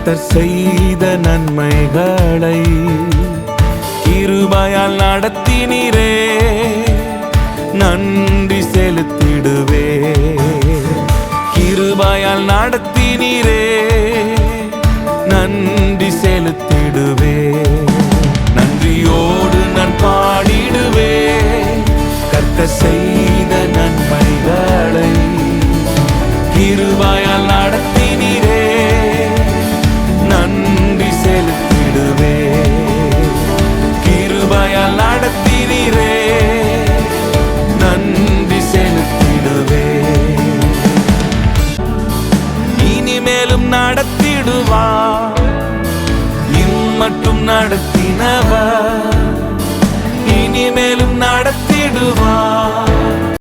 கர்த்தர் செய்த நன்மைகளை கிருபையால் நடத்தினீரே, நன்றி செலுத்திடுவே. கிருபையால் நடத்தினீரே, நன்றி செலுத்திடுவே. நன்றியோடு நான் பாடிடுவே கர்த்தர் செய்த நன்மைகளை. கிருபையால் நடத்தினீரே, நன்றி செலுத்திடுவே. கிருபையால் நடத்தினீரே, நன்றி செலுத்திடுவே. இனிமேலும் நடத்திடுவார், இம்மட்டும் நடத்தினவர். இனிமேலும் நடத்திடுவார்,